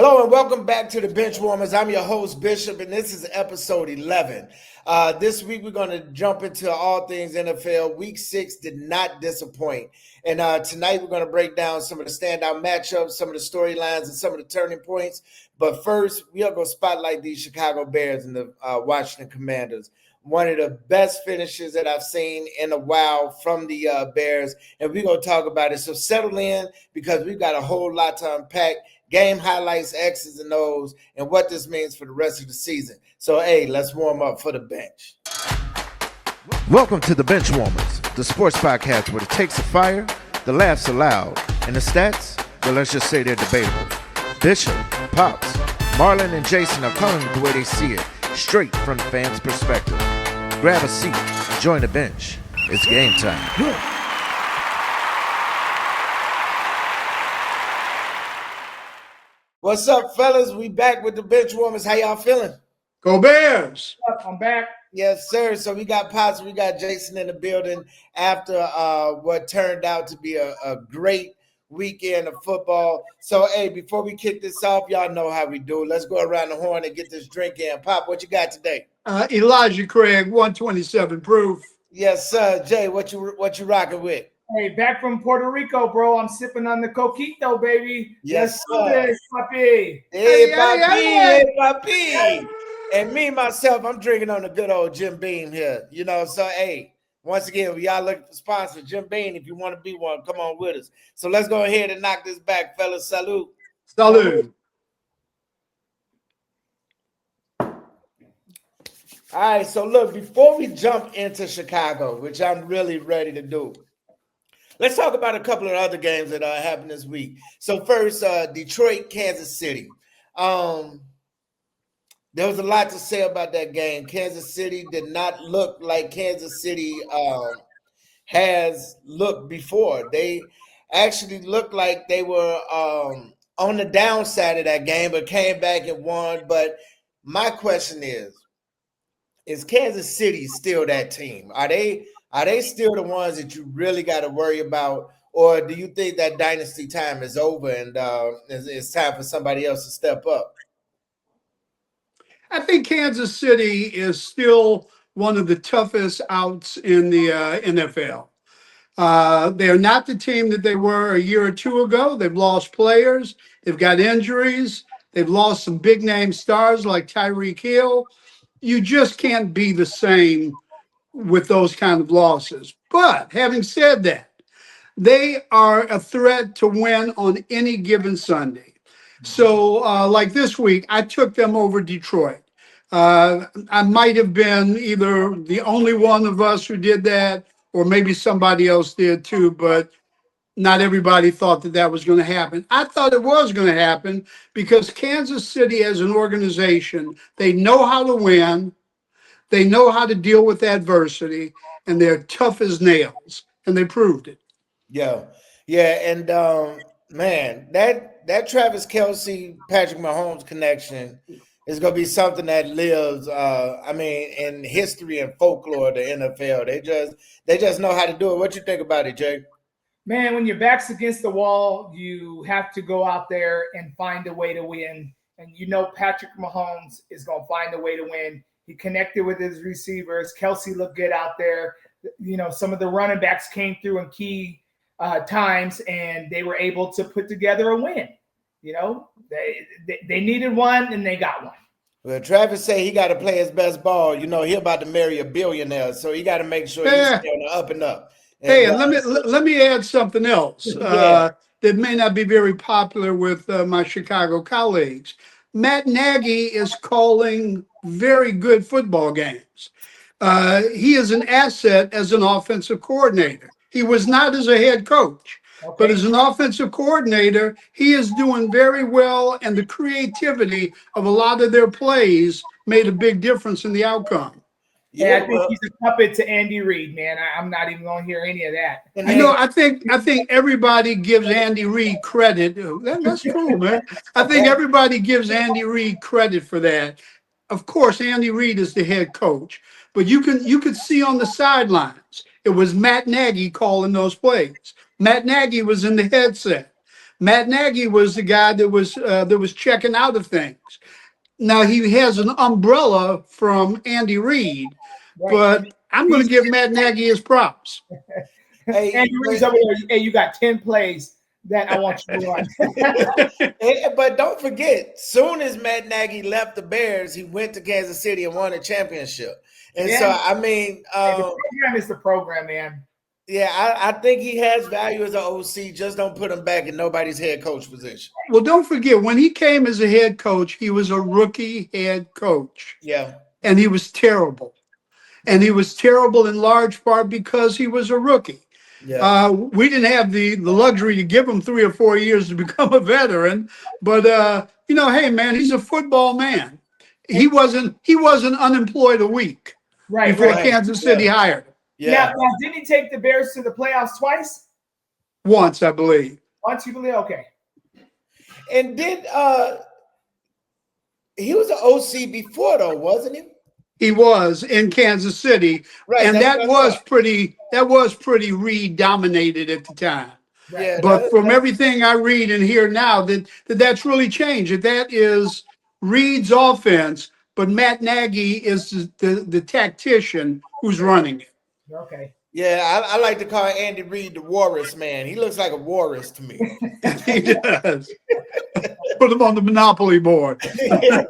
Hello and welcome back to the Bench Warmers. I'm your host, Bishop, and this is episode 11. This week we're going to jump into all things NFL. Week 6 did not disappoint. And tonight we're going to break down some of the standout matchups, some of the storylines, and some of the turning points. But first, we are going to spotlight these Chicago Bears and the Washington Commanders. One of the best finishes that I've seen in a while from the Bears, and we're going to talk about it. So settle in because we've got a whole lot to unpack. Game highlights, X's and O's, and what this means for the rest of the season. So, hey, let's warm up for the bench. Welcome to the Bench Warmers, the sports podcast where the takes are fire, the laughs are loud, and the stats, well, let's just say they're debatable. Bishop, Pops, Marlon, and Jason are calling it the way they see it, straight from the fans' perspective. Grab a seat and join the bench. It's game time. What's up, fellas? We back with the Bench Warmers. How y'all feeling? Go Bears! I'm back. Yes, sir. So we got Pops, we got Jason in the building after what turned out to be a great weekend of football. So, hey, before we kick this off, y'all know how we do. Let's go around the horn and get this drink in. Pop, what you got today? Elijah Craig, 127 proof. Yes, sir. Jay, what you rocking with? Hey, back from Puerto Rico, bro. I'm sipping on the coquito, baby. Yes, sir. Papi. Hey, papi. And me, myself, I'm drinking on the good old Jim Beam here. You know, so, hey, once again, we y'all looking for sponsors, Jim Beam, if you want to be one, come on with us. So let's go ahead and knock this back, fellas. Salute. Salute. All right, so look, before we jump into Chicago, which I'm really ready to do, let's talk about a couple of other games that happened this week. So first, Detroit, Kansas City. There was a lot to say about that game. Kansas City did not look like Kansas City has looked before. They actually looked like they were on the downside of that game, but came back and won. But my question is Kansas City still that team? Are they still the ones that you really got to worry about, or do you think that dynasty time is over and it's time for somebody else to step up? I think Kansas City is still one of the toughest outs in the NFL. They are not the team that they were a year or two ago. They've lost players. They've got injuries. They've lost some big-name stars like Tyreek Hill. You just can't be the same with those kind of losses. But having said that, they are a threat to win on any given Sunday. So like this week, I took them over Detroit. I might have been either the only one of us who did that, or maybe somebody else did too, but not everybody thought that was going to happen. I thought it was going to happen because Kansas City as an organization, they know how to win. They know how to deal with adversity, and they're tough as nails, and they proved it. Yeah, and man, that Travis Kelce, Patrick Mahomes connection is going to be something that lives. In history and folklore of the NFL. They just know how to do it. What you think about it, Jake? Man, when your back's against the wall, you have to go out there and find a way to win. And you know Patrick Mahomes is going to find a way to win. He connected with his receivers. Kelce looked good out there. You know, some of the running backs came through in key times, and they were able to put together a win. You know, they needed one, and they got one. Well, Travis say he got to play his best ball. You know, he about to marry a billionaire, so he got to make sure he's on the up and up. And let me add something else that may not be very popular with my Chicago colleagues. Matt Nagy is calling very good football games. He is an asset as an offensive coordinator. He was not as a head coach, but as an offensive coordinator, he is doing very well, and the creativity of a lot of their plays made a big difference in the outcome. Yeah, I think he's a puppet to Andy Reid, man. I'm not even going to hear any of that. You know, I think everybody gives Andy Reid credit. That's cool, man. I think everybody gives Andy Reid credit for that. Of course, Andy Reid is the head coach, but you could see on the sidelines, it was Matt Nagy calling those plays. Matt Nagy was in the headset. Matt Nagy was the guy that was checking out of things. Now he has an umbrella from Andy Reid, Right. but I'm going to give Matt Nagy his props. Hey, Andy Reid's over there. Hey, you got 10 plays that I want you to run. but don't forget, soon as Matt Nagy left the Bears, he went to Kansas City and won a championship. And so, I mean, the program is the program, man. Yeah, I think he has value as an OC. Just don't put him back in nobody's head coach position. Well, don't forget, when he came as a head coach, he was a rookie head coach. Yeah. And he was terrible. And he was terrible in large part because he was a rookie. Yeah. We didn't have the luxury to give him 3 or 4 years to become a veteran. But, hey, man, he's a football man. He wasn't unemployed a week before Kansas City hired him. Yeah. Now, didn't he take the Bears to the playoffs twice? Once, I believe. Once, you believe? Okay. And then he was an OC before, though, wasn't he? He was in Kansas City, right? And that was pretty Reid dominated at the time. Right. Yeah, but from everything I read and hear now, that's really changed. That is Reid's offense, but Matt Nagy is the tactician who's running it. Okay. Yeah, I like to call Andy Reid the walrus man. He looks like a walrus to me. He does. Put him on the Monopoly board. Right.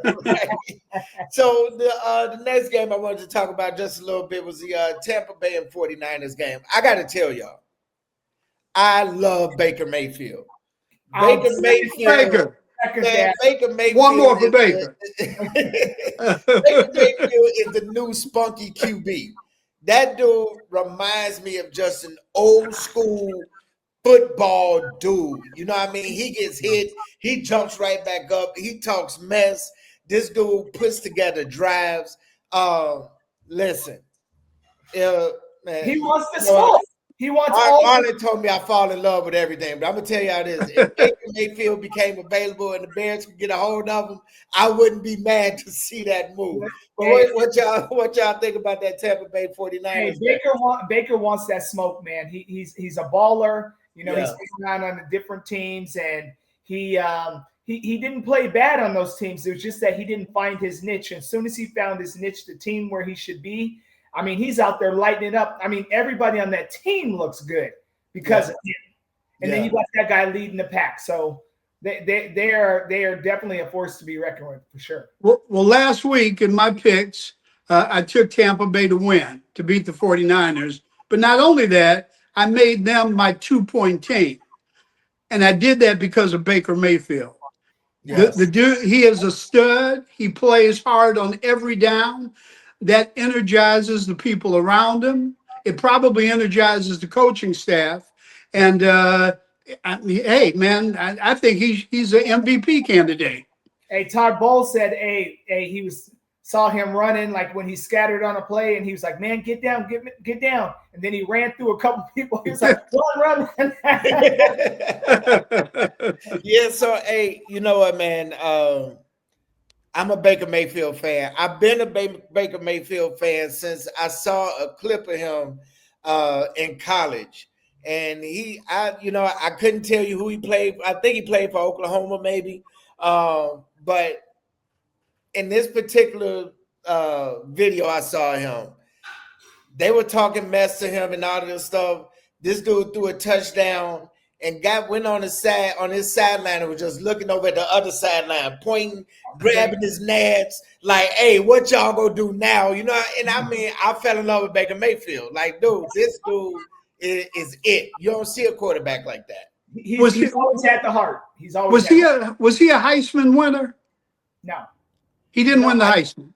So the next game I wanted to talk about just a little bit was the Tampa Bay and 49ers game. I got to tell y'all, I love Baker Mayfield. Baker Mayfield. One more for Baker. Baker Mayfield is the new spunky QB. That dude reminds me of just an old school football dude. You know what I mean? He gets hit, he jumps right back up, he talks mess. This dude puts together drives. Listen, man, he wants the smoke. He wants Marlon told me I fall in love with everything, but I'm gonna tell y'all this: if Baker Mayfield became available and the Bears could get a hold of him, I wouldn't be mad to see that move. But what y'all think about that Tampa Bay 49ers? Hey, Baker wants that smoke, man. He's a baller. You know, he's been around on the different teams, and he didn't play bad on those teams. It was just that he didn't find his niche. And as soon as he found his niche, the team where he should be, I mean, he's out there lighting it up. I mean, everybody on that team looks good because of him. And then you got that guy leading the pack. So they are definitely a force to be reckoned with for sure. Well, last week in my picks, I took Tampa Bay to win, to beat the 49ers. But not only that, I made them my 2-point team. And I did that because of Baker Mayfield. Yes. The dude, he is a stud. He plays hard on every down. That energizes the people around him. It probably energizes the coaching staff. And hey, man, I think he's an MVP candidate. Hey, Todd Bowles said, he saw him running like when he scattered on a play, and he was like, "Man, get down, get down." And then he ran through a couple people. He was like, "Run!" Yeah. So, hey, you know what, man? I'm a Baker Mayfield fan. I've been a Baker Mayfield fan since I saw a clip of him in college. And I couldn't tell you who he played. I think he played for Oklahoma, maybe. But in this particular video I saw him, they were talking mess to him and all of this stuff. This dude threw a touchdown and went on his sideline and was just looking over at the other sideline, pointing, grabbing his nads, like, "Hey, what y'all gonna do now?" You know, and I mean, I fell in love with Baker Mayfield. Like, dude, this dude is it. You don't see a quarterback like that. He's always had the heart. He's always was he a Heisman winner? No. He didn't win the Heisman.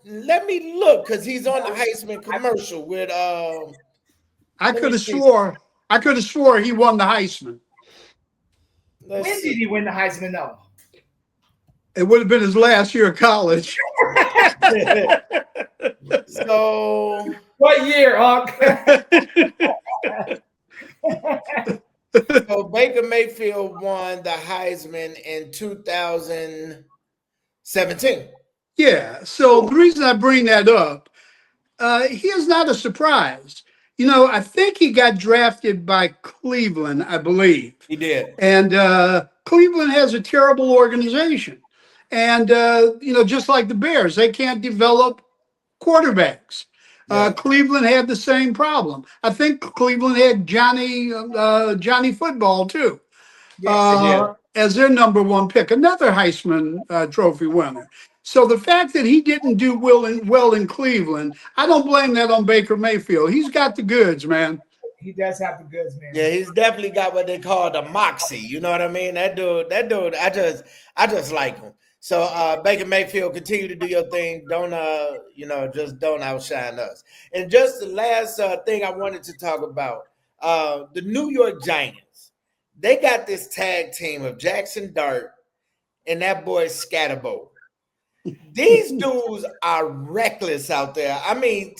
Let me look, because he's on the Heisman commercial with I could have swore he won the Heisman. When did he win the Heisman, though? It would have been his last year of college. So what year, Hawk? So Baker Mayfield won the Heisman in 2017. Yeah. So the reason I bring that up, he is not a surprise. I think he got drafted by Cleveland, I believe. He did. And Cleveland has a terrible organization. And, just like the Bears, they can't develop quarterbacks. Yeah. Cleveland had the same problem. I think Cleveland had Johnny Football, too, Yes. as their number one pick, another Heisman Trophy winner. So the fact that he didn't do well in Cleveland, I don't blame that on Baker Mayfield. He's got the goods, man. He does have the goods, man. Yeah, he's definitely got what they call the moxie. You know what I mean? That dude, I just like him. So Baker Mayfield, continue to do your thing. Don't just don't outshine us. And just the last thing I wanted to talk about, the New York Giants. They got this tag team of Jackson Dart and that boy Scatterbo. These dudes are reckless out there. I mean,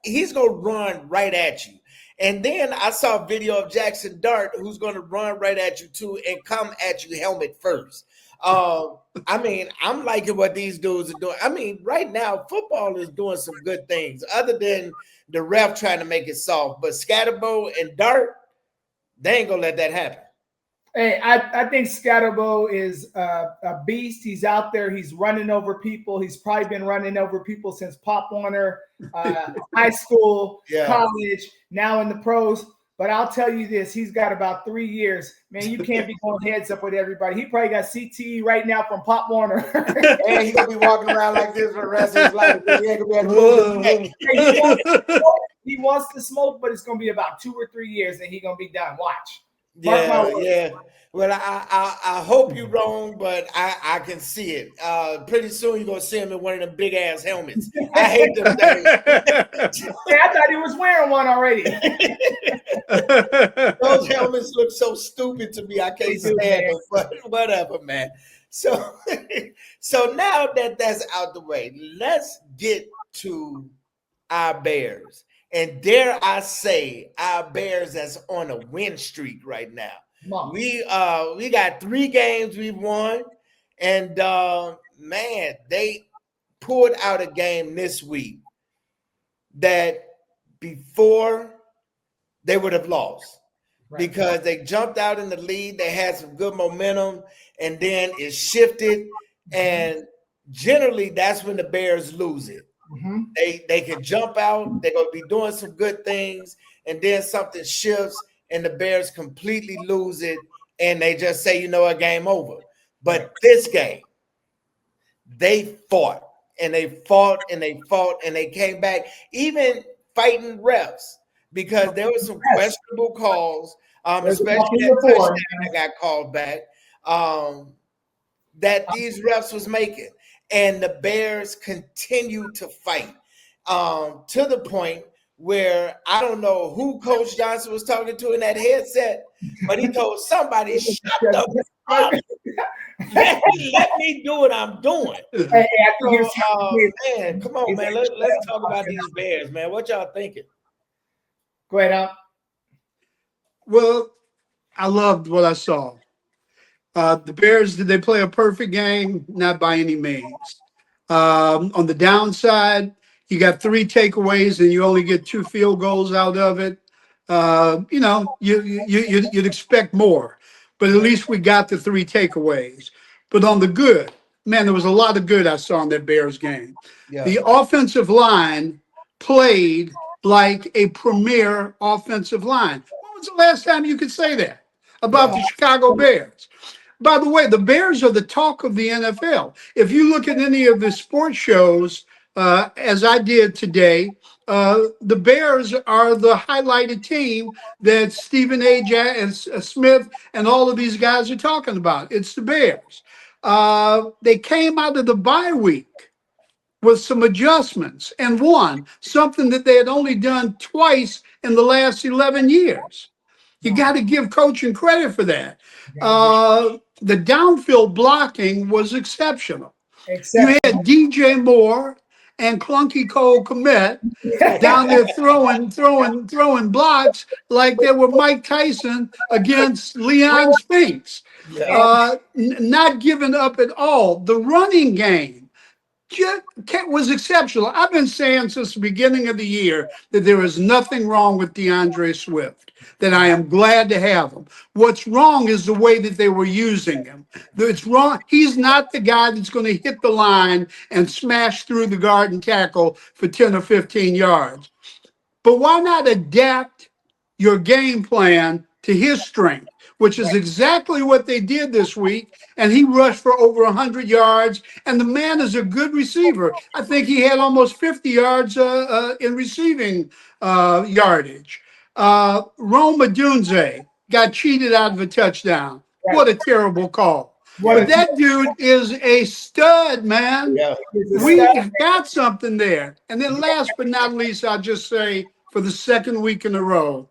he's gonna run right at you. And then I saw a video of Jackson Dart who's gonna run right at you too and come at you helmet first. I mean, I'm liking what these dudes are doing. I mean, right now, football is doing some good things, other than the ref trying to make it soft. But Scatterbo and Dart, they ain't gonna let that happen. Hey, I think Scatterbo is a beast. He's out there. He's running over people. He's probably been running over people since Pop Warner, high school, college, now in the pros. But I'll tell you this, he's got about 3 years. Man, you can't be going heads up with everybody. He probably got CTE right now from Pop Warner. And he's going to be walking around like this for the rest of his life. He ain't going to be able to move his neck. He wants to smoke, but it's going to be about 2 or 3 years, and he's going to be done. Watch. Yeah. Well, I hope you're wrong, but I can see it. Pretty soon you're gonna see him in one of them big ass helmets. I hate them things. Yeah, I thought he was wearing one already. Those helmets look so stupid to me. I can't stand them. But whatever, man. So now that that's out the way, let's get to our Bears. And dare I say, our Bears that's on a win streak right now. We got 3 games we've won, and man, they pulled out a game this week that before they would have lost because they jumped out in the lead. They had some good momentum, and then it shifted, and generally that's when the Bears lose it. Mm-hmm. They can jump out. They're going to be doing some good things, and then something shifts, and the Bears completely lose it, and they just say, a game over. But this game, they fought, and they fought, and they fought, and they came back, even fighting refs, because there were some questionable calls, especially that touchdown that got called back, that these refs was making. And the Bears continue to fight to the point where I don't know who Coach Johnson was talking to in that headset, but he told somebody, shut up. Let me do what I'm doing. Man, come on, man. Let's talk about these Bears, man. What y'all thinking? Go ahead, Al. Well, I loved what I saw. The Bears, did they play a perfect game? Not by any means. On the downside, you got 3 takeaways and you only get 2 field goals out of it. You'd expect more, but at least we got the 3 takeaways. But on the good, man, there was a lot of good I saw in that Bears game. Yeah. The offensive line played like a premier offensive line. When was the last time you could say that about the Chicago Bears? By the way, the Bears are the talk of the NFL. If you look at any of the sports shows, as I did today, the Bears are the highlighted team that Stephen A. Smith and all of these guys are talking about. It's the Bears. They came out of the bye week with some adjustments and won, something that they had only done twice in the last 11 years. You got to give coaching credit for that. The downfield blocking was exceptional. You had DJ Moore and Clunky Cole Kmet down there throwing blocks like they were Mike Tyson against Leon Spinks. Not giving up at all. The running game, was exceptional. I've been saying since the beginning of the year that there is nothing wrong with DeAndre Swift, that I am glad to have him. What's wrong is the way that they were using him. It's wrong. He's not the guy that's going to hit the line and smash through the guard and tackle for 10 or 15 yards. But why not adapt your game plan to his strength, which is exactly what they did this week. And he rushed for over 100 yards. And the man is a good receiver. I think he had almost 50 yards in receiving yardage. Rome Odunze got cheated out of a touchdown. Right. What a terrible call. What But a- that dude is a stud, man. Yeah. We got something there. And then last but not least, I'll just say for the second week in a row,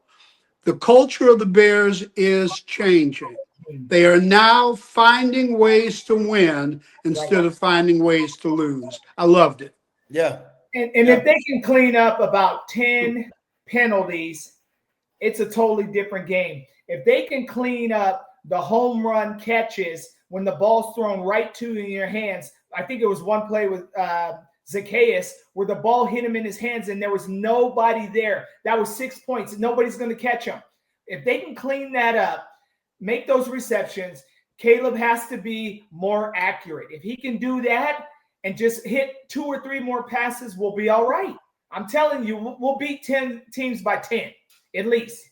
the culture of the Bears is changing. They are now finding ways to win instead of finding ways to lose. I loved it. Yeah. And if they can clean up about 10 penalties, it's a totally different game. If they can clean up the home run catches when the ball's thrown right to in your hands, I think it was one play with Zacchaeus where the ball hit him in his hands and there was nobody there. That was 6 points. Nobody's going to catch him. If they can clean that up, make those receptions, Caleb has to be more accurate. If he can do that and just hit 2 or 3 more passes, we'll be all right. I'm telling you, we'll beat 10 teams by 10, at least.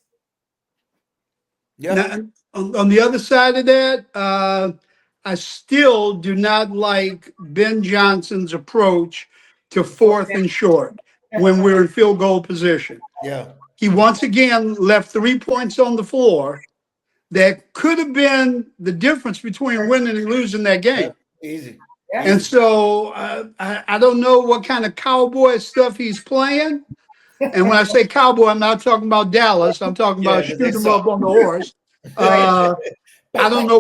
Yeah. Now, on the other side of that, I still do not like Ben Johnson's approach to 4th and short when we're in field goal position. Yeah. He once again left 3 points on the floor that could have been the difference between winning and losing that game. Easy. And so I don't know what kind of cowboy stuff he's playing. And when I say cowboy, I'm not talking about Dallas. I'm talking about shoot him up on the horse. I don't know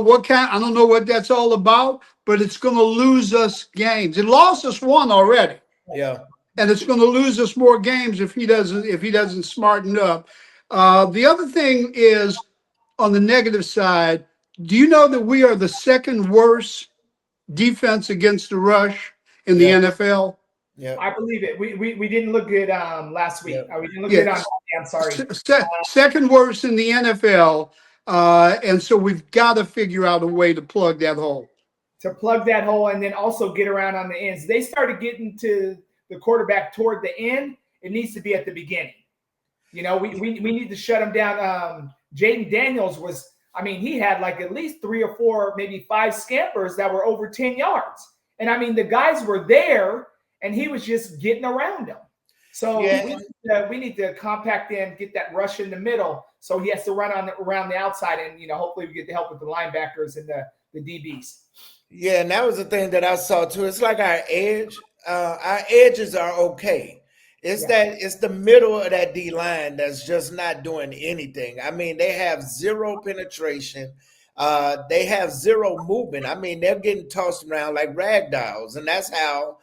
what that's all about, but it's going to lose us games. It lost us one already. Yeah. And it's going to lose us more games if he doesn't smarten up. The other thing is on the negative side. Do you know that we are the second worst defense against the rush in the NFL? Yeah. I believe it. We didn't look good last week. Yeah. We didn't look good on. I'm sorry. Second worst in the NFL. And so we've got to figure out a way to plug that hole. To plug that hole and then also get around on the ends. They started getting to the quarterback toward the end. It needs to be at the beginning. You know, we need to shut him down. Jaden Daniels was, I mean, he had like at least 3 or 4, maybe 5 scampers that were over 10 yards. And I mean, the guys were there and he was just getting around them. So we need to compact in, get that rush in the middle. So he has to run around the outside and, hopefully we get the help with the linebackers and the DBs. Yeah, and that was the thing that I saw too. It's like our edges are okay. It's the middle of that D line that's just not doing anything. I mean, they have 0 penetration. They have 0 movement. I mean, they're getting tossed around like rag dolls, and that's how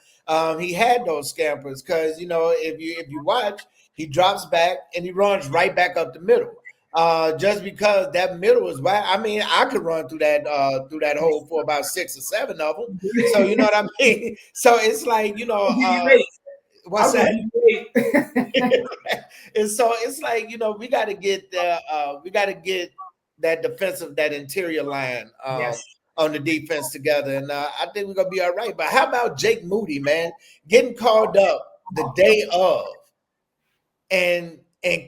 he had those scampers. Because if you watch, he drops back and he runs right back up the middle. Just because that middle is wide. I mean, I could run through that hole for about 6 or 7 of them. So you know what I mean. So it's like what's that? And so it's like we got to get that defensive, that interior line on the defense together, and I think we're gonna be all right. But how about Jake Moody, man, getting called up the day of, and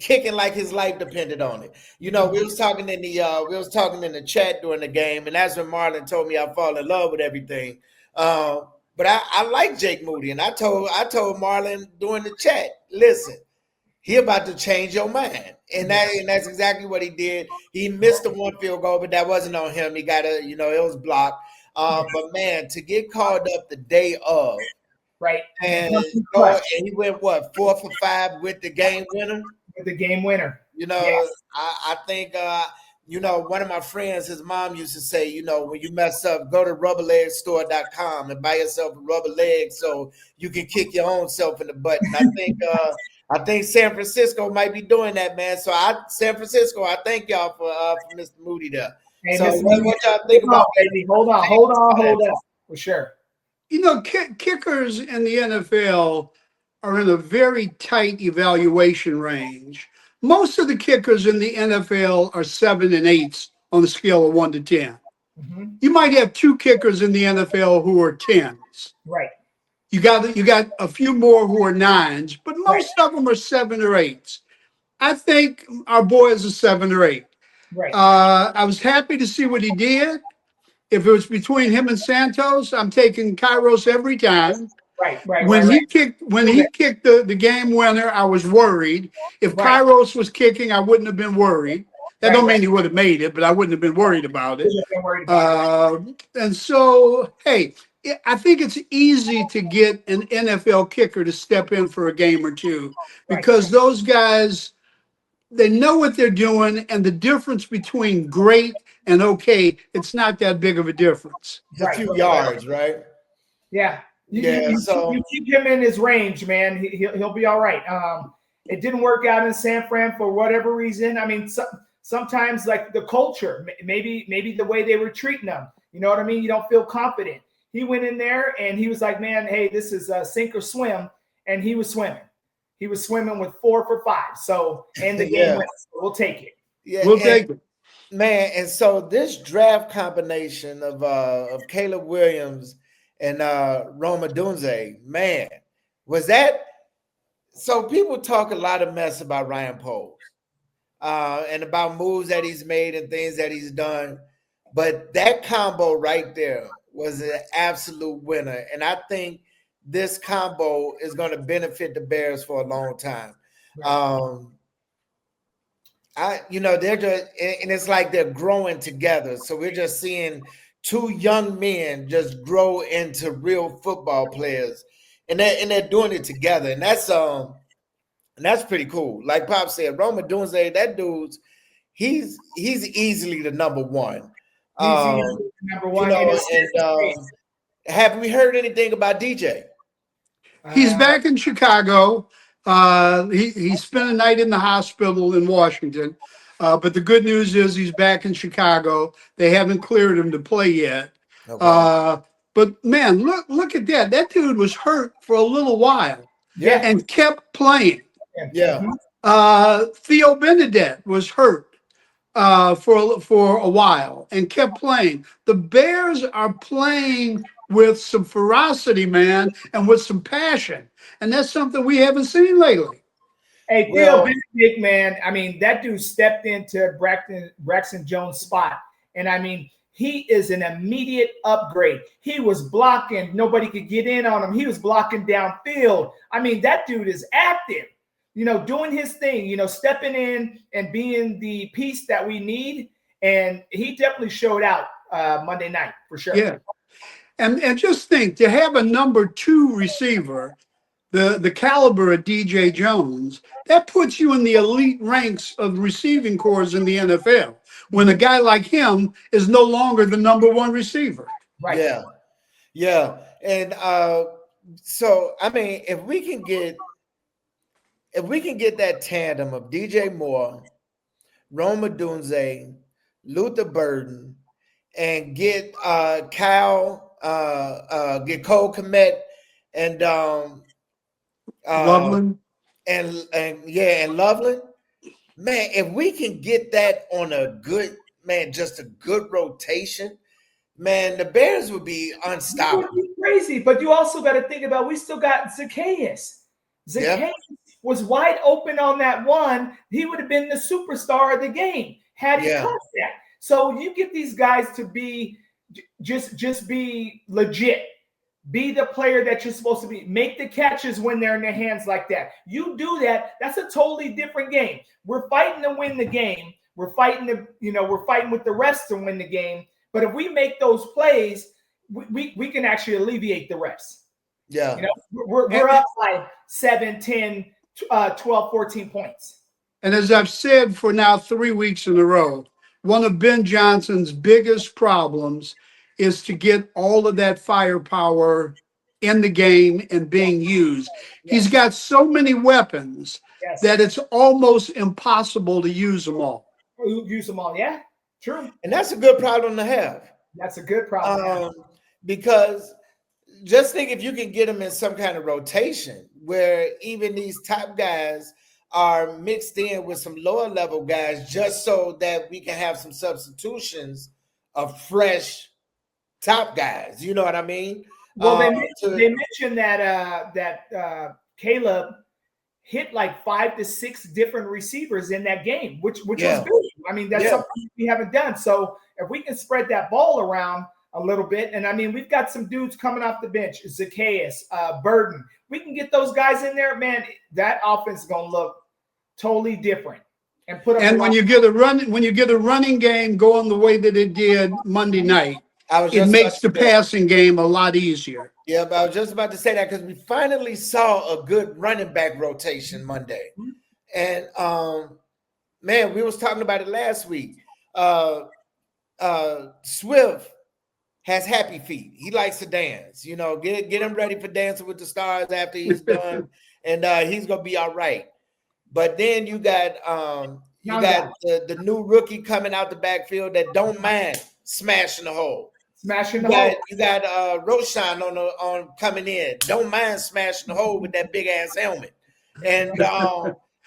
kicking like his life depended on it. We was talking in the chat during the game, and that's when Marlon told me I fall in love with everything. But I like Jake Moody, and I told Marlon during the chat, listen, he about to change your mind, and that's exactly what he did. He missed the 1 field goal, but that wasn't on him. He got it was blocked. But man, to get called up the day of, right, and he went 4 for 5 with the game winner. With the game winner, I think. One of my friends, his mom used to say, when you mess up, go to rubberlegstore.com and buy yourself a rubber leg so you can kick your own self in the butt. And I think San Francisco might be doing that, man. So San Francisco, I thank y'all for Mr. Moody there. Hey, so Mr. what y'all think about? Baby, hold on, for sure. You know, kickers in the NFL are in a very tight evaluation range. Most of the kickers in the NFL are 7 and 8s on a scale of 1 to 10. Mhm. You might have two kickers in the NFL who are 10s. Right. You got a few more who are 9s, but Right. most of them are 7 or 8s. I think our boy is a 7 or 8. Right. I was happy to see what he did. If it was between him and Santos, I'm taking Kairos every time. Right. Right. When Right. Right. he kicked the game winner, I was worried. If Right. Kairos was kicking, I wouldn't have been worried. That Right. don't mean he would have made it, but I wouldn't have been worried about it. Just been worried about it. And so, hey, I think it's easy to get an NFL kicker to step in for a game or two Right. because those guys, they know what they're doing, and the difference between great and okay, it's not that big of a difference. It's a Right. few Right. yards, right? Yeah. Yeah, so You keep him in his range, man. He'll be all right. It didn't work out in San Fran for whatever reason. I mean, sometimes like the culture, maybe the way they were treating him. You know what I mean? You don't feel confident. He went in there and he was like, man, hey, this is sink or swim, and he was swimming. He was swimming with 4 for 5. So and the game Yeah. went. So we'll take it. yeah, We'll and- take it. Man, and so this draft combination of Caleb Williams and Roma Dunze, man, was that so people talk a lot of mess about Ryan Poles and about moves that he's made and things that he's done. But that combo right there was an absolute winner. And I think this combo is going to benefit the Bears for a long time. They're just, and it's like they're growing together. So we're just seeing two young men just grow into real football players, and they're doing it together, and that's pretty cool. Like Pop said, Roma Dunze, that dude's he's easily the number one. He's number one. Have we heard anything about DJ? He's back in Chicago. He spent a night in the hospital in Washington. But the good news is he's back in Chicago. They haven't cleared him to play yet. Okay. But man, look at that. That dude was hurt for a little while Yeah. and kept playing. Yeah. Theo Benedette was hurt for a while and kept playing. The Bears are playing with some ferocity, man, and with some passion. And that's something we haven't seen lately. Hey, Theo Benedict, man. I mean, that dude stepped into Braxton Jones' spot. And I mean, he is an immediate upgrade. He was blocking. Nobody could get in on him. He was blocking downfield. I mean, that dude is active, doing his thing, stepping in and being the piece that we need. And he definitely showed out Monday night for sure. Yeah. And just think, to have a number 2 receiver, the caliber of DJ Jones, that puts you in the elite ranks of receiving corps in the NFL when a guy like him is no longer the number 1 receiver. Right. Yeah. Yeah. And so I mean, if we can get that tandem of DJ Moore, Roma Dunze, Luther Burden, and get get Cole Kmet and Loveland. And Loveland, man, if we can get that on just a good rotation, man, the Bears would be unstoppable. It would be crazy, but you also got to think about we still got Zacchaeus. Zacchaeus was wide open on that one. He would have been the superstar of the game had he caught that. So you get these guys to be just be legit. Be the player that you're supposed to be. Make the catches when they're in their hands like that. You do that, that's a totally different game. We're fighting to win the game. We're fighting we're fighting with the rest to win the game. But if we make those plays, we can actually alleviate the rest. Yeah. We're up by 7, 10, 12, 14 points. And as I've said for now 3 weeks in a row, one of Ben Johnson's biggest problems is to get all of that firepower in the game and being used. He's got so many weapons that it's almost impossible to use them all. Use them all, yeah, true. And that's a good problem to have. That's a good problem. Because just think if you can get them in some kind of rotation where even these top guys are mixed in with some lower level guys, just so that we can have some substitutions of fresh top guys. You know what I mean? Well, they mentioned that Caleb hit like 5 to 6 different receivers in that game, which was big. I mean, that's something we haven't done. So if we can spread that ball around a little bit, and I mean, we've got some dudes coming off the bench, Zacchaeus, Burden. We can get those guys in there, man. That offense is gonna look totally different. And when you get a running game going the way that it did Monday night, it makes the passing game a lot easier. Yeah, but I was just about to say that because we finally saw a good running back rotation Monday. And man, we was talking about it last week. Swift has happy feet. He likes to dance. You know, get him ready for Dancing with the Stars after he's done, and he's gonna be all right. But then you got the new rookie coming out the backfield that don't mind smashing the hole. You got Roshan on coming in. Don't mind smashing the hole with that big ass helmet. And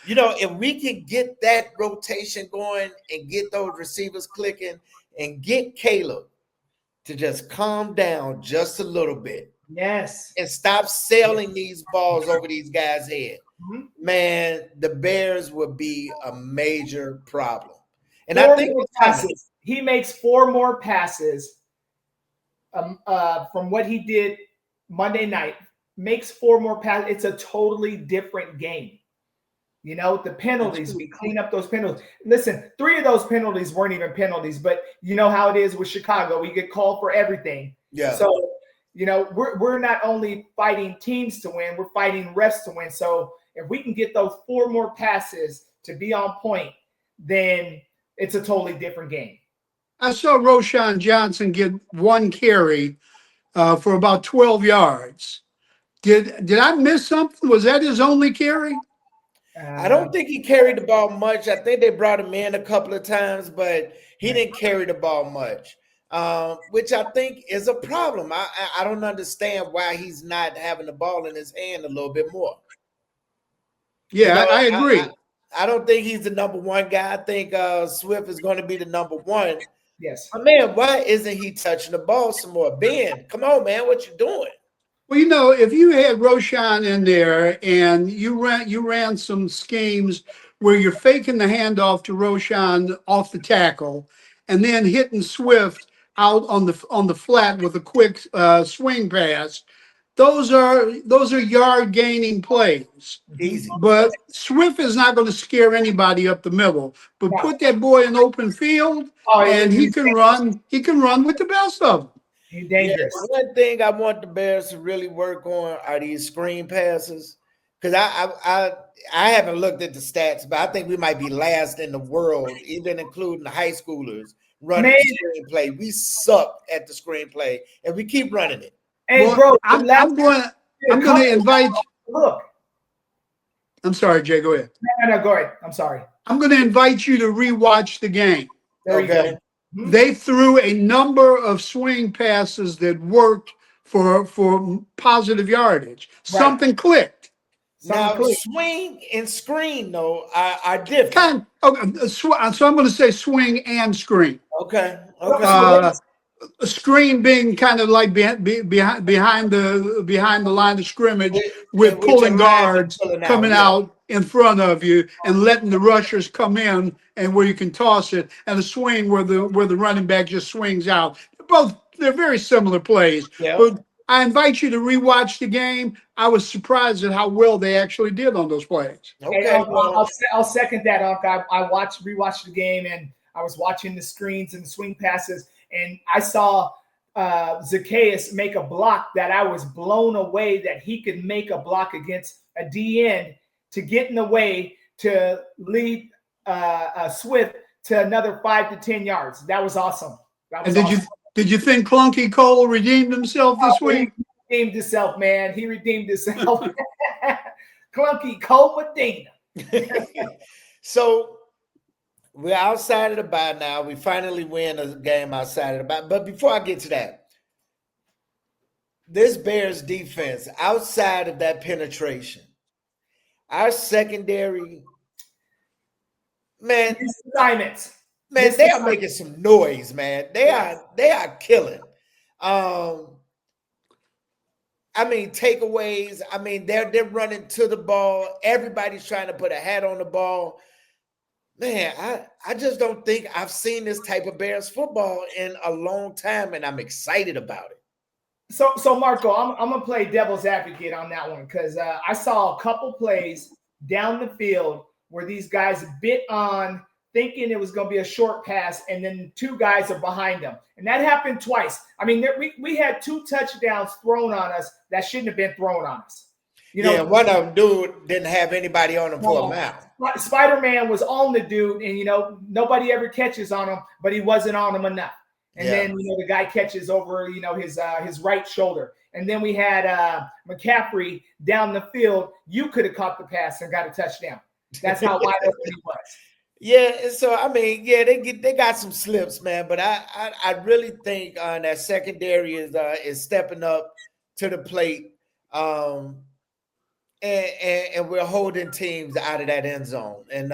you know, if we can get that rotation going and get those receivers clicking and get Caleb to just calm down just a little bit. Yes. And stop sailing these balls over these guys' head. Man, the Bears would be a major problem. And I think he makes 4 more passes from what he did Monday night. Makes 4 more passes. It's a totally different game. You know, the penalties, we clean up those penalties. Listen, 3 of those penalties weren't even penalties, but you know how it is with Chicago. We get called for everything. Yeah. So, you know, we're not only fighting teams to win, we're fighting refs to win. So if we can get those 4 more passes to be on point, then it's a totally different game. I saw Roshan Johnson get 1 carry for about 12 yards. Did I miss something? Was that his only carry? I don't think he carried the ball much. I think they brought him in a couple of times, but he didn't carry the ball much, which I think is a problem. I don't understand why he's not having the ball in his hand a little bit more. Yeah, you know, I agree. I don't think he's the number 1 guy. I think Swift is going to be the number 1. Yes. But man, why isn't he touching the ball some more? Ben, come on, man. What you doing? Well, you know, if you had Roshan in there and you ran some schemes where you're faking the handoff to Roshan off the tackle and then hitting Swift out on the flat with a quick swing pass, those are yard gaining plays. Easy. But Swift is not going to scare anybody up the middle. But put that boy in open field and he can run with the best of them. He's dangerous. Yeah, one thing I want the Bears to really work on are these screen passes. Because I haven't looked at the stats, but I think we might be last in the world, even including the high schoolers, running the screenplay. We suck at the screenplay, and we keep running it. Hey, well, bro, I'm going to invite. Look. I'm sorry, Jay. Go ahead. No, go ahead. I'm sorry. I'm going to invite you to rewatch the game. There you go. They threw a number of swing passes that worked for positive yardage. Right. Something clicked. Swing and screen, though, are different. So I'm going to say swing and screen. Okay. A screen being kind of like behind the line of scrimmage with pulling guards coming out in front of you and letting the rushers come in and where you can toss it, and a swing where the running back just swings out. They're very similar plays. Yeah. But I invite you to rewatch the game. I was surprised at how well they actually did on those plays. Okay, I'll second that, Unc. I rewatched the game, and I was watching the screens and the swing passes. And I saw Zacchaeus make a block that I was blown away that he could make a block against a D end to get in the way to lead Swift to another 5 to 10 yards. That was awesome. Did you think Clunky Cole redeemed himself this week? He redeemed himself, man. He redeemed himself. Clunky Cole Medina. So we're outside of the bye now. We finally win a game outside of the bye. But before I get to that, this Bears defense, outside of that penetration, our secondary, man, Assignments. man, they are making some noise, man. They are killing. I mean, takeaways. I mean, they're running to the ball. Everybody's trying to put a hat on the ball. Man, I just don't think I've seen this type of Bears football in a long time, and I'm excited about it. So Marco, I'm gonna play devil's advocate on that one because I saw a couple plays down the field where these guys bit on thinking it was going to be a short pass, and then two guys are behind them. And that happened twice. I mean, we had 2 touchdowns thrown on us that shouldn't have been thrown on us. You know, one of them dude didn't have anybody on him for a mile. Spider-Man was on the dude, and, nobody ever catches on him, but he wasn't on him enough. And then, the guy catches over, his right shoulder. And then we had McCaffrey down the field. You could have caught the pass and got a touchdown. That's how wide open he was. Yeah, so I mean, they got some slips, man. But I really think that secondary is stepping up to the plate, and we're holding teams out of that end zone. And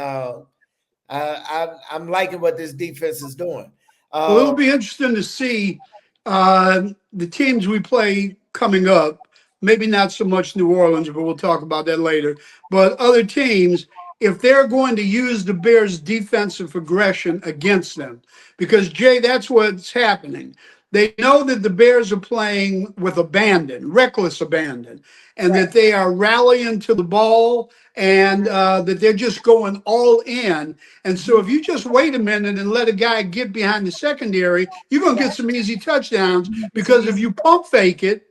I'm liking what this defense is doing. Well, it'll be interesting to see the teams we play coming up. Maybe not so much New Orleans, but we'll talk about that later. But other teams, if they're going to use the Bears' defensive aggression against them. Because, Jay, that's what's happening. They know that the Bears are playing with abandon, reckless abandon, and that they are rallying to the ball and that they're just going all in. And so if you just wait a minute and let a guy get behind the secondary, you're going to get some easy touchdowns because if you pump fake it,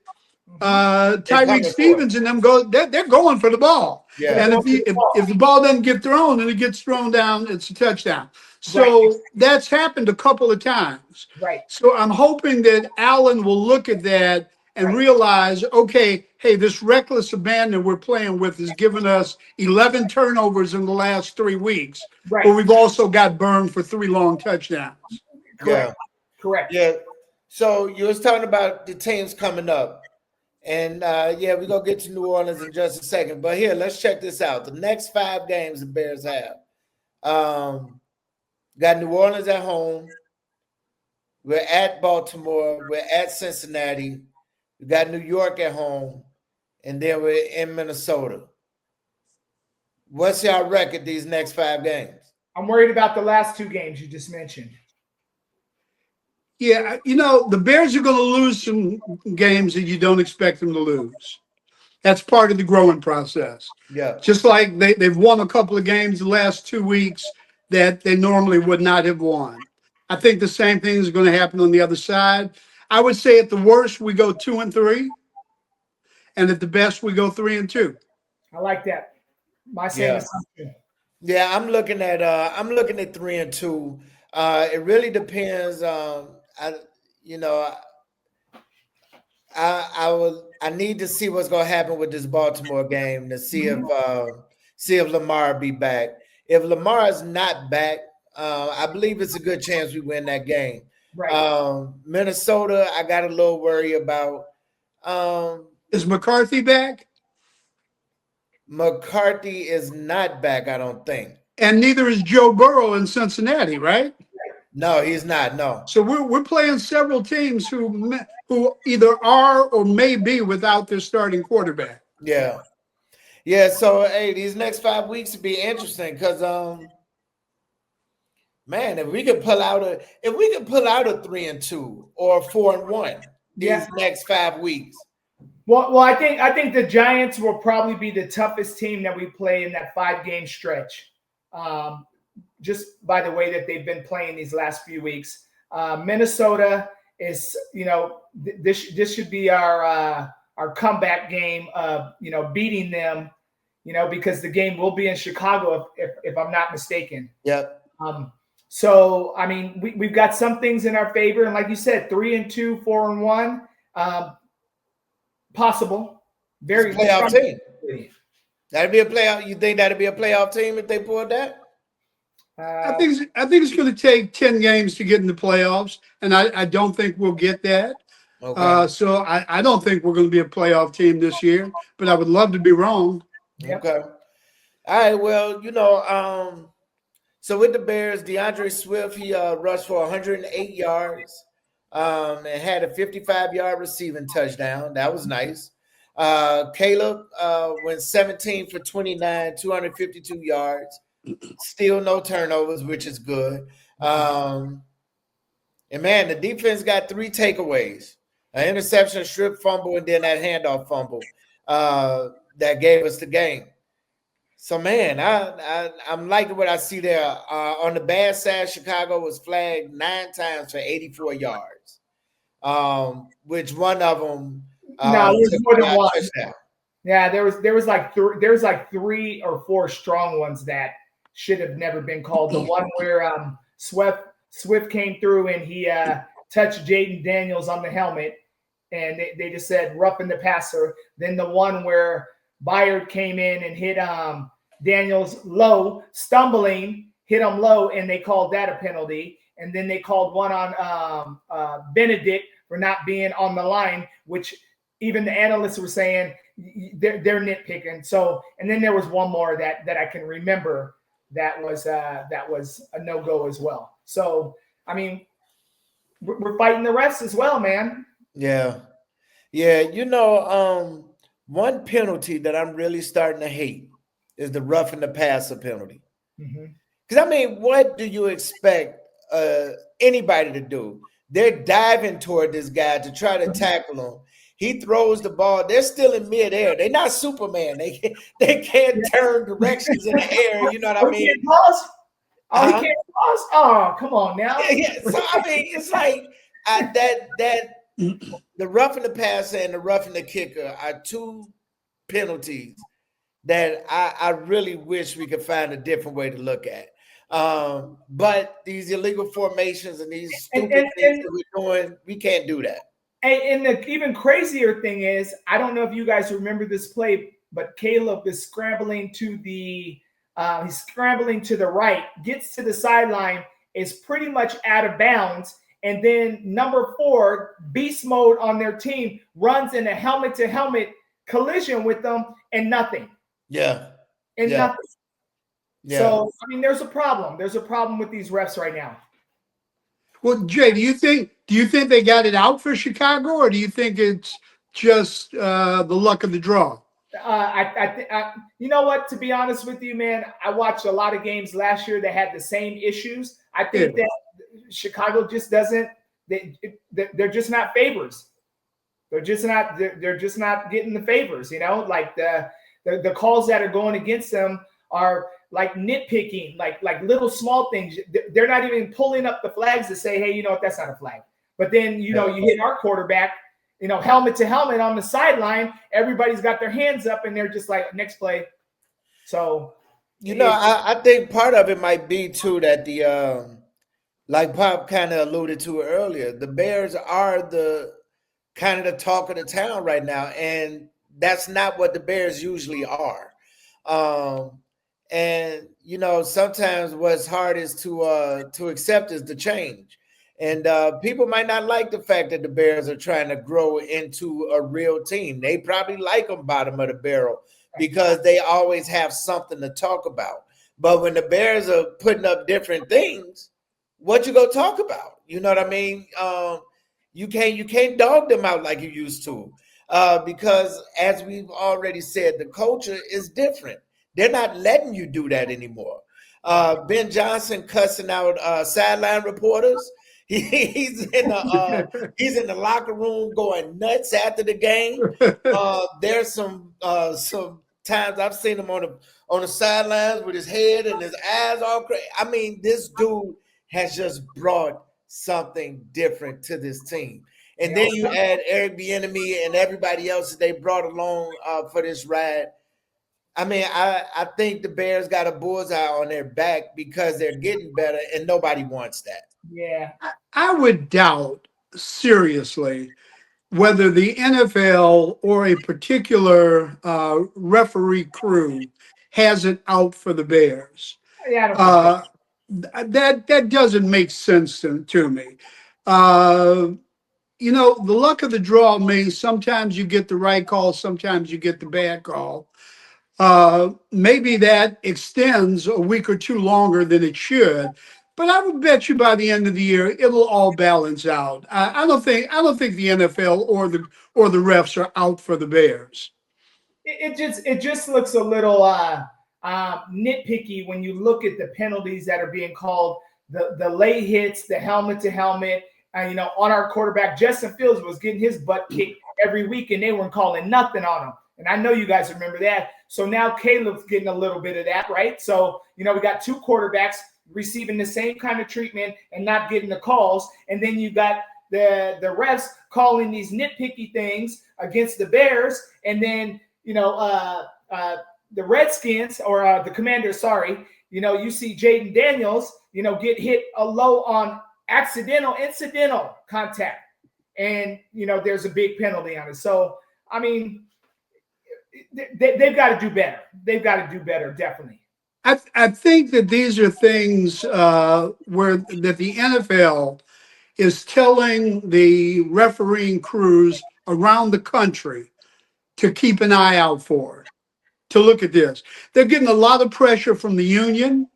Tyreek Stevens and them they're going for the ball. Yeah. And if the ball doesn't get thrown and it gets thrown down, it's a touchdown. So that's happened a couple of times. Right. So I'm hoping that Allen will look at that and realize, okay, hey, this reckless abandon we're playing with is giving us 11 turnovers in the last 3 weeks. Right. But we've also got burned for 3 long touchdowns. Correct. Yeah. So you was talking about the teams coming up. And we're going to get to New Orleans in just a second. But here, let's check this out. The next 5 games the Bears have. Got New Orleans at home. We're at Baltimore. We're at Cincinnati. We got New York at home. And then we're in Minnesota. What's your record these next 5 games? I'm worried about the last 2 games you just mentioned. Yeah, the Bears are going to lose some games that you don't expect them to lose. That's part of the growing process. Yeah. Just like they've won a couple of games the last 2 weeks that they normally would not have won. I think the same thing is going to happen on the other side. I would say at the worst, we go 2-3. And at the best, we go 3-2. I like that. My same assumption. Yeah, I'm looking at 3-2. It really depends. I need to see what's going to happen with this Baltimore game to see if Lamar be back. If Lamar is not back, I believe it's a good chance we win that game. Right. Minnesota, I got a little worry about. Is McCarthy back? McCarthy is not back, I don't think. And neither is Joe Burrow in Cincinnati, right? No, he's not. No. So we're playing several teams who either are or may be without their starting quarterback. Yeah. So hey, these next 5 weeks will be interesting because man, if we could pull out a 3-2 or 4-1 these next 5 weeks. Well, I think the Giants will probably be the toughest team that we play in that 5-game stretch. Just by the way that they've been playing these last few weeks. Minnesota is, this should be our comeback game of, beating them, because the game will be in Chicago if I'm not mistaken. Yep. So, I mean, we've got some things in our favor. And like you said, 3-2, 4-1, possible. Very playoff team. That'd be a playoff. You think that'd be a playoff team if they pulled that? I think it's going to take 10 games to get in the playoffs, and I don't think we'll get that. Okay. So I don't think we're going to be a playoff team this year, but I would love to be wrong. Yep. Okay. All right. Well, so with the Bears, DeAndre Swift, he rushed for 108 yards, and had a 55-yard receiving touchdown. That was nice. Caleb went 17 for 29, 252 yards. Still no turnovers, which is good. And man, the defense got 3 takeaways: an interception, a strip fumble, and then that handoff fumble that gave us the game. So man, I'm liking what I see there. On the bad side, Chicago was flagged 9 times for 84 yards, which one of them No, there's took more me than out one. touchdown. Yeah, there's like 3 or 4 strong ones that should have never been called. The one where Swift came through and he touched Jaden Daniels on the helmet, and they just said roughing the passer. Then the one where Byard came in and hit Daniels low, stumbling, hit him low, and they called that a penalty. And then they called one on Benedict for not being on the line, which even the analysts were saying they're nitpicking. So, and then there was one more that I can remember that was a no-go as well. So, I mean, we're fighting the refs as well, man. Yeah, yeah. One penalty that I'm really starting to hate is the roughing the passer penalty. Mm-hmm. Because I mean, what do you expect anybody to do? They're diving toward this guy to try to tackle him. He throws the ball. They're still in midair. They're not Superman. They can't turn directions in the air. You know what I mean? He can't pause. Oh, he Uh-huh. can't pause. Oh, come on now. Yeah. So I mean, it's like the roughing the passer and the roughing the kicker are 2 penalties that I really wish we could find a different way to look at. But these illegal formations and these stupid things that we're doing, we can't do that. And the even crazier thing is, I don't know if you guys remember this play, but Caleb is scrambling to the right, gets to the sideline, is pretty much out of bounds, and then number 4, beast mode on their team, runs in a helmet-to-helmet collision with them, and nothing. Yeah. And Yeah. nothing. Yeah. So, I mean, there's a problem. There's a problem with these refs right now. Well, Jay, do you think they got it out for Chicago, or do you think it's just the luck of the draw? You know what? To be honest with you, man, I watched a lot of games last year that had the same issues. I think that Chicago just doesn't. They're just not favors. They're just not getting the favors. You know, like the calls that are going against them are like nitpicking, like little small things. They're not even pulling up the flags to say, hey, you know what, that's not a flag. But then, you hit our quarterback, helmet to helmet on the sideline. Everybody's got their hands up and they're just like, next play. So, I think part of it might be too that the like Pop kind of alluded to earlier, the Bears are the kind of the talk of the town right now, and that's not what the Bears usually are. And sometimes what's hard is to accept is the change. And people might not like the fact that the Bears are trying to grow into a real team. They probably like them bottom of the barrel because they always have something to talk about. But when the Bears are putting up different things, what you go talk about? You know what I mean? You can't dog them out like you used to, because as we've already said, the culture is different. They're not letting you do that anymore. Ben Johnson cussing out sideline reporters. He's in the locker room going nuts after the game. There's some times I've seen him on the sidelines with his head and his eyes all crazy. I mean, this dude has just brought something different to this team. And then you add Eric Bieniemy and everybody else that they brought along for this ride. I mean, I think the Bears got a bullseye on their back because they're getting better, and nobody wants that. Yeah. I would doubt seriously whether the NFL or a particular referee crew has it out for the Bears. Yeah. That doesn't make sense to me. you know, the luck of the draw means sometimes you get the right call, sometimes you get the bad call. Maybe that extends a week or two longer than it should, but I would bet you by the end of the year it'll all balance out. I don't think the NFL or the refs are out for the Bears. It just looks a little nitpicky when you look at the penalties that are being called, the late hits, the helmet to helmet. On our quarterback, Justin Fields was getting his butt kicked every week, and they weren't calling nothing on him. And I know you guys remember that. So now Caleb's getting a little bit of that, right? So, we got two quarterbacks receiving the same kind of treatment and not getting the calls. And then you got the refs calling these nitpicky things against the Bears. And then, the Redskins or the Commanders, sorry, you see Jaden Daniels, get hit a low on incidental contact. And, there's a big penalty on it. So, I mean, they've got to do better. They've got to do better, definitely. I think that these are things where that the NFL is telling the refereeing crews around the country to keep an eye out for, to look at this. They're getting a lot of pressure from the union,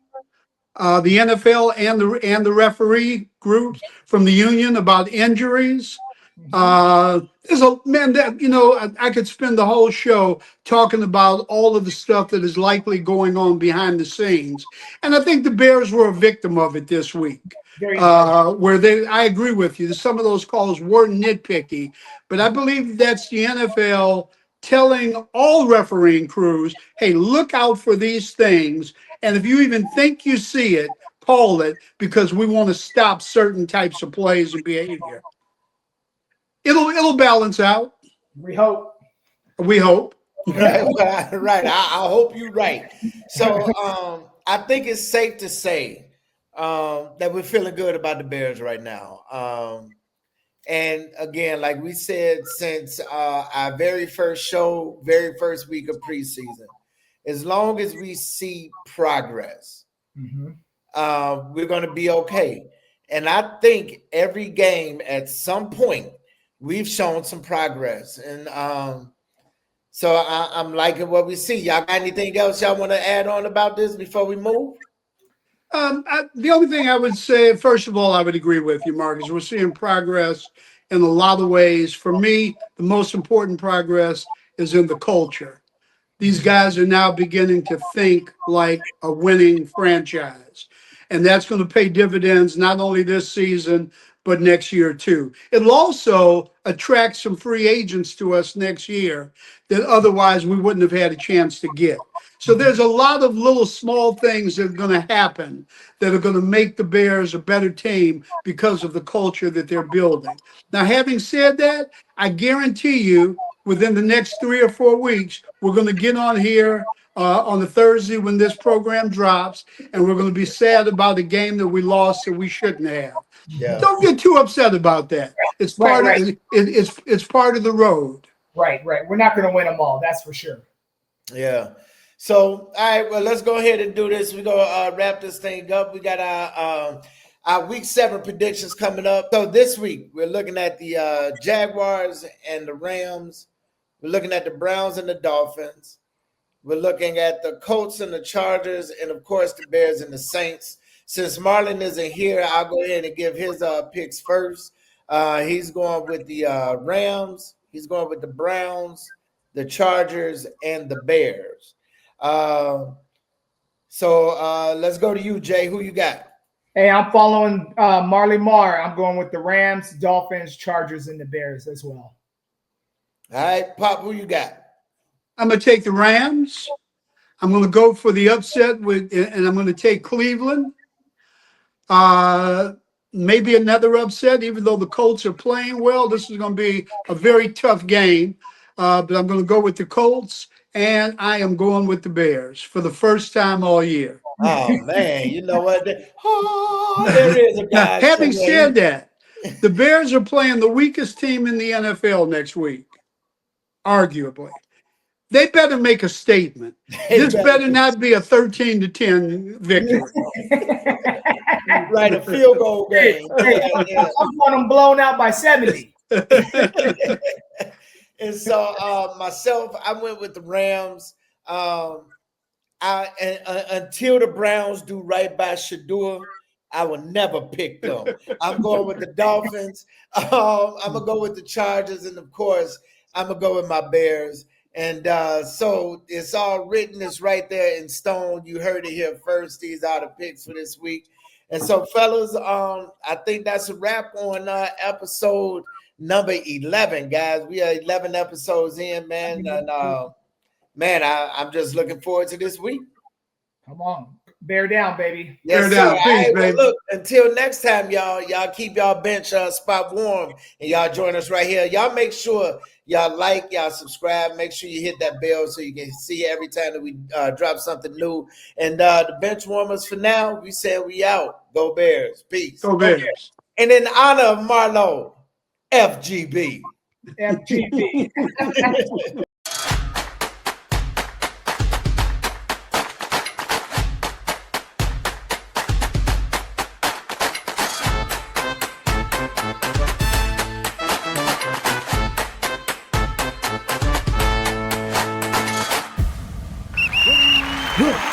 the NFL and the referee groups from the union about injuries. There's a man that I could spend the whole show talking about all of the stuff that is likely going on behind the scenes, and I think the Bears were a victim of it this week. I agree with you. Some of those calls were nitpicky, but I believe that's the NFL telling all refereeing crews, "Hey, look out for these things, and if you even think you see it, call it because we want to stop certain types of plays and behavior." It'll balance out. We hope. We hope. Right. I hope you're right. So I think it's safe to say that we're feeling good about the Bears right now. And again, like we said, since our very first show, very first week of preseason, as long as we see progress, we're going to be okay. And I think every game at some point, we've shown some progress. And so I'm liking what we see. Y'all got anything else y'all want to add on about this before we move? The only thing I would say, first of all, I would agree with you, Marcus. We're seeing progress in a lot of ways. For me, the most important progress is in the culture. These guys are now beginning to think like a winning franchise. And that's going to pay dividends not only this season, but next year too. It'll also attract some free agents to us next year that otherwise we wouldn't have had a chance to get. So there's a lot of little small things that are going to happen that are going to make the Bears a better team because of the culture that they're building. Now, having said that, I guarantee you within the next 3 or 4 weeks, we're going to get on here on the Thursday when this program drops, and we're going to be sad about a game that we lost that we shouldn't have. Yeah. Don't get too upset about that. It's part of it's part of the road. Right. We're not going to win them all. That's for sure. Yeah. So, all right. Well, let's go ahead and do this. We're gonna wrap this thing up. We got our week 7 predictions coming up. So this week we're looking at the Jaguars and the Rams. We're looking at the Browns and the Dolphins. We're looking at the Colts and the Chargers, and of course the Bears and the Saints. Since Marlon isn't here, I'll go ahead and give his picks first. He's going with the Rams. He's going with the Browns, the Chargers, and the Bears. So let's go to you, Jay. Who you got? Hey, I'm following Marley Marr. I'm going with the Rams, Dolphins, Chargers, and the Bears as well. All right, Pop, who you got? I'm going to take the Rams. I'm going to go for the upset and I'm going to take Cleveland. Maybe another upset, even though the Colts are playing well. This is going to be a very tough game, but I'm going to go with the Colts, and I am going with the Bears for the first time all year. Oh, man, you know what? There is a guy. Having said that, the Bears are playing the weakest team in the NFL next week, arguably. They better make a statement. This better not be a 13-10 victory. Right, a field goal game. I'm going them blown out by 70. And so myself, I went with the Rams. Until the Browns do right by Shador, I will never pick them. I'm going with the Dolphins. I'm gonna go with the Chargers, and of course, I'm gonna go with my Bears. And so it's all written. It's right there in stone. You heard it here first. These are the picks for this week. And so, fellas, I think that's a wrap on episode number 11, guys. We are 11 episodes in, man. And man, I'm just looking forward to this week. Come on. Bear down, baby. Yes, Bear down. sir. Peace, All right, baby. well, look, until next time, y'all keep y'all bench spot warm, and y'all join us right here. Y'all make sure y'all like, y'all subscribe. Make sure you hit that bell so you can see every time that we drop something new. And the bench warmers for now, we say we out. Go Bears. Peace. Go Bears. And in honor of Marlo, FGB. FGB. Good.